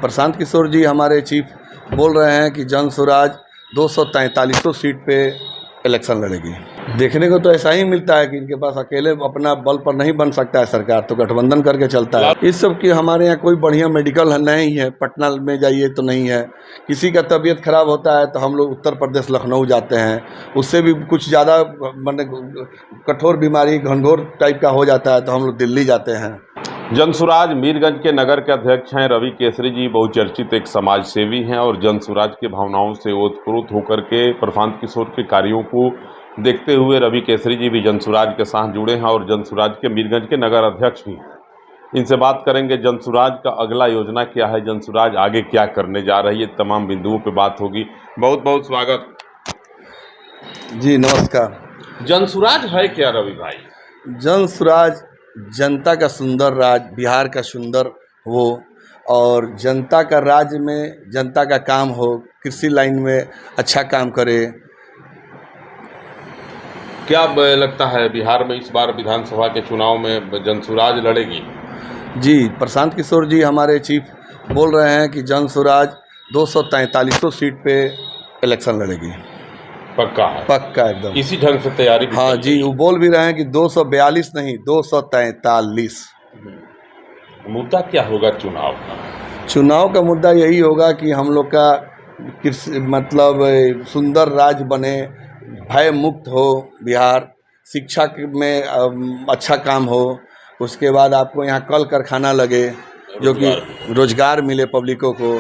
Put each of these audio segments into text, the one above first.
प्रशांत किशोर जी हमारे चीफ बोल रहे हैं कि जन स्वराज 243 सीट पे इलेक्शन लड़ेगी। देखने को तो ऐसा ही मिलता है कि इनके पास अकेले अपना बल पर नहीं बन सकता है सरकार, तो गठबंधन करके चलता है। इस सब की हमारे यहाँ कोई बढ़िया मेडिकल नहीं है, पटना में जाइए तो नहीं है। किसी का तबीयत खराब होता है तो हम लोग उत्तर प्रदेश लखनऊ जाते हैं, उससे भी कुछ ज़्यादा मतलब कठोर बीमारी घनघोर टाइप का हो जाता है तो हम लोग दिल्ली जाते हैं। जनसुराज मीरगंज के नगर के अध्यक्ष हैं रवि केसरी जी। बहुचर्चित एक समाज सेवी हैं और जनसुराज की भावनाओं से ओतप्रोत होकर के प्रशांत किशोर के कार्यों को देखते हुए रवि केसरी जी भी जनसुराज के साथ जुड़े हैं और जनसुराज के मीरगंज के नगर अध्यक्ष भी हैं। इनसे बात करेंगे जनसुराज का अगला योजना क्या है, जनसुराज आगे क्या करने जा रही है, तमाम बिंदुओं पर बात होगी। बहुत बहुत स्वागत जी, नमस्कार। जनसुराज है क्या रवि भाई? जनसुराज जनता का सुंदर राज, बिहार का सुंदर हो और जनता का राज्य में जनता का काम हो, कृषि लाइन में अच्छा काम करे। क्या लगता है बिहार में इस बार विधानसभा के चुनाव में जनसुराज लड़ेगी? जी, प्रशांत किशोर जी हमारे चीफ बोल रहे हैं कि जनसुराज 243 सीट पे इलेक्शन लड़ेगी। पक्का है? पक्का एकदम। इसी ढंग से तैयारी भी हाँ चल जी, रही है। वो बोल भी रहे हैं कि 242 नहीं 243। मुद्दा क्या होगा चुनाव का? चुनाव का मुद्दा यही होगा कि हम लोग का कृषि मतलब सुंदर राज्य बने, भय मुक्त हो बिहार, शिक्षा में अच्छा काम हो, उसके बाद आपको यहाँ कल कारखाना लगे जो कि रोजगार मिले पब्लिकों को,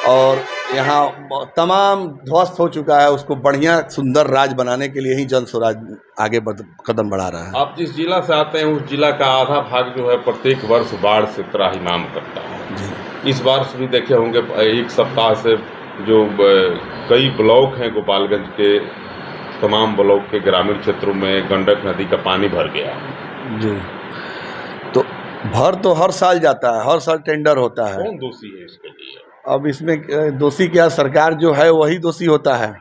और यहाँ तमाम ध्वस्त हो चुका है, उसको बढ़िया सुंदर राज्य बनाने के लिए ही जन स्वराज आगे कदम बढ़ा रहा है। आप जिस जिला से आते हैं उस जिला का आधा भाग जो है प्रत्येक वर्ष बाढ़ से त्राहिमाम करता है जी। इस बार भी देखे होंगे एक सप्ताह से जो कई ब्लॉक हैं गोपालगंज के, तमाम ब्लॉक के ग्रामीण क्षेत्रों में गंडक नदी का पानी भर गया है। जी, तो भर तो हर साल जाता है, हर साल टेंडर होता है। कौन दोषी है इसके लिए? अब इसमें दोषी क्या, सरकार जो है वही दोषी होता है,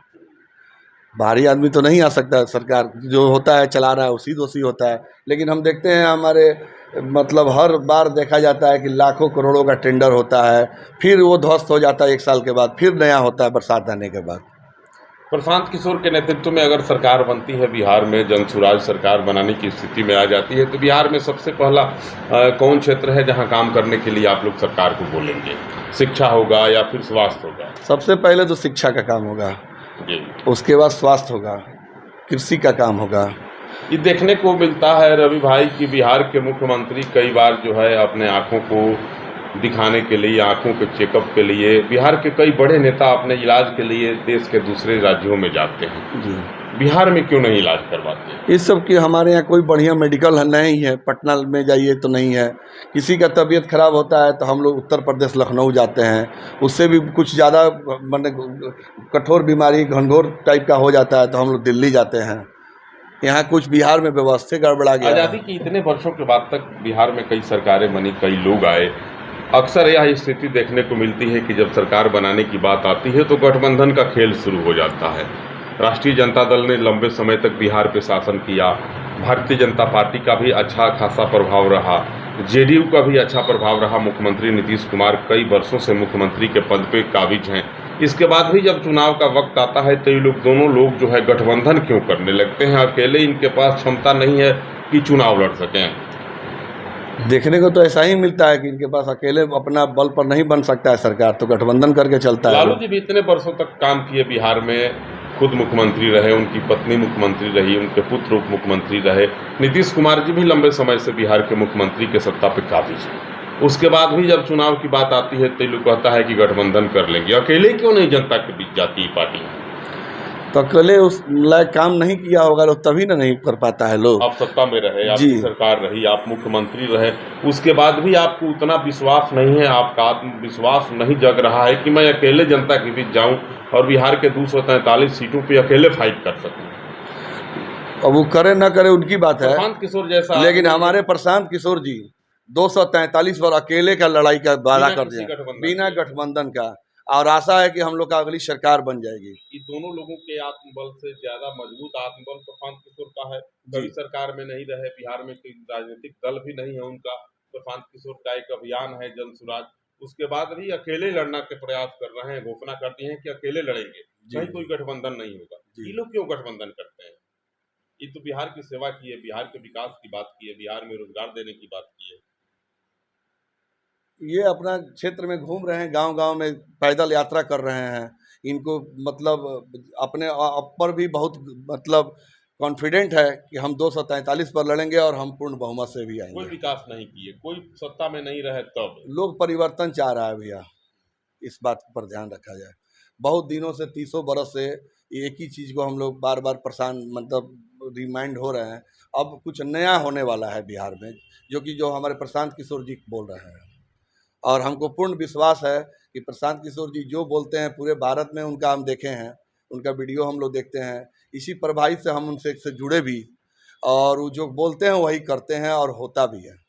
बाहरी आदमी तो नहीं आ सकता। सरकार जो होता है चला रहा है उसी दोषी होता है। लेकिन हम देखते हैं हमारे मतलब हर बार देखा जाता है कि लाखों करोड़ों का टेंडर होता है, फिर वो ध्वस्त हो जाता है 1 साल के बाद, फिर नया होता है बरसात आने के बाद। प्रशांत किशोर के नेतृत्व में अगर सरकार बनती है बिहार में, जनसुराज सरकार बनाने की स्थिति में आ जाती है, तो बिहार में सबसे पहला कौन क्षेत्र है जहां काम करने के लिए आप लोग सरकार को बोलेंगे? शिक्षा होगा या फिर स्वास्थ्य होगा? सबसे पहले तो शिक्षा का काम होगा जी, उसके बाद स्वास्थ्य होगा, कृषि का काम होगा। ये देखने को मिलता है रवि भाई कि बिहार के मुख्यमंत्री कई बार जो है अपने आंखों को दिखाने के लिए, आंखों के चेकअप के लिए, बिहार के कई बड़े नेता अपने इलाज के लिए देश के दूसरे राज्यों में जाते हैं। जी, बिहार में क्यों नहीं इलाज करवाते? इस सब की हमारे यहाँ कोई बढ़िया मेडिकल नहीं है, पटना में जाइए तो नहीं है। किसी का तबीयत खराब होता है तो हम लोग उत्तर प्रदेश लखनऊ जाते हैं, उससे भी कुछ ज़्यादा मतलब कठोर बीमारी घनघोर टाइप का हो जाता है तो हम लोग दिल्ली जाते हैं। यहाँ कुछ बिहार में व्यवस्था गड़बड़ा गया है। आज़ादी की इतने वर्षों के बाद तक बिहार में कई सरकारें बनी, कई लोग आए, अक्सर यह स्थिति देखने को मिलती है कि जब सरकार बनाने की बात आती है तो गठबंधन का खेल शुरू हो जाता है। राष्ट्रीय जनता दल ने लंबे समय तक बिहार पे शासन किया, भारतीय जनता पार्टी का भी अच्छा खासा प्रभाव रहा, जेडीयू का भी अच्छा प्रभाव रहा। मुख्यमंत्री नीतीश कुमार कई वर्षों से मुख्यमंत्री के पद पे काबिज हैं। इसके बाद भी जब चुनाव का वक्त आता है तो ये लोग दोनों लोग जो है गठबंधन क्यों करने लगते हैं? अकेले इनके पास क्षमता नहीं है कि चुनाव लड़ सकें। देखने को तो ऐसा ही मिलता है कि इनके पास अकेले अपना बल पर नहीं बन सकता है सरकार, तो गठबंधन करके चलता है। लालू जी भी इतने वर्षों तक काम किए बिहार में, खुद मुख्यमंत्री रहे, उनकी पत्नी मुख्यमंत्री रही, उनके पुत्र उप मुख्यमंत्री रहे। नीतीश कुमार जी भी लंबे समय से बिहार के मुख्यमंत्री के सत्ता पर काबिज हैं। उसके बाद भी जब चुनाव की बात आती है तो लोग कहता है कि गठबंधन कर लेंगे। अकेले क्यों नहीं जनता के बीच जाती है पार्टी? तो अकेले उस लायक काम नहीं किया होगा तो तभी ना नहीं कर पाता है लोग। आप सत्ता में रहे, आपकी सरकार रही, आप मुख्यमंत्री रहे, उसके बाद भी आपको उतना विश्वास नहीं है, आपका आत्मविश्वास नहीं जग रहा है कि मैं अकेले जनता के बीच जाऊं और बिहार के 243 सीटों पे अकेले फाइट कर सकूं। अब वो करे ना करे उनकी बात है, प्रशांत किशोर जैसा, लेकिन हमारे प्रशांत किशोर जी 243 बार अकेले का लड़ाई का वादा कर दिया बिना गठबंधन का, और आशा है कि हम लोग का अगली सरकार बन जाएगी। ये दोनों लोगों के आत्मबल से ज्यादा मजबूत आत्मबल प्रशांत किशोर का है। कभी सरकार में नहीं रहे, बिहार में कोई राजनीतिक दल भी नहीं है उनका। प्रशांत किशोर का एक अभियान है जनसुराज, उसके बाद भी अकेले लड़ना के प्रयास कर रहे हैं, घोषणा कर दी है कि अकेले लड़ेंगे, कहीं कोई गठबंधन नहीं होगा। ये लोग क्यों गठबंधन करते हैं? ये तो बिहार की सेवा की है, बिहार के विकास की बात की है, बिहार में रोजगार देने की बात की है। ये अपना क्षेत्र में घूम रहे हैं, गांव-गांव में पैदल यात्रा कर रहे हैं। इनको मतलब अपने आप पर भी बहुत मतलब कॉन्फिडेंट है कि हम 243 पर लड़ेंगे और हम पूर्ण बहुमत से भी कोई आएंगे। विकास नहीं किए, कोई सत्ता में नहीं रहे तब। लोग परिवर्तन चाह रहा है भैया, इस बात पर ध्यान रखा जाए। बहुत दिनों से, तीसों बरस से एक ही चीज़ को हम लोग बार-बार परेशान मतलब रिमाइंड हो रहे हैं। अब कुछ नया होने वाला है बिहार में, जो हमारे प्रशांत किशोर जी बोल रहे हैं। और हमको पूर्ण विश्वास है कि प्रशांत किशोर जी जो बोलते हैं पूरे भारत में उनका हम देखे हैं, उनका वीडियो हम लोग देखते हैं। इसी प्रभावित से हम उनसे जुड़े भी, और वो जो बोलते हैं वही करते हैं और होता भी है।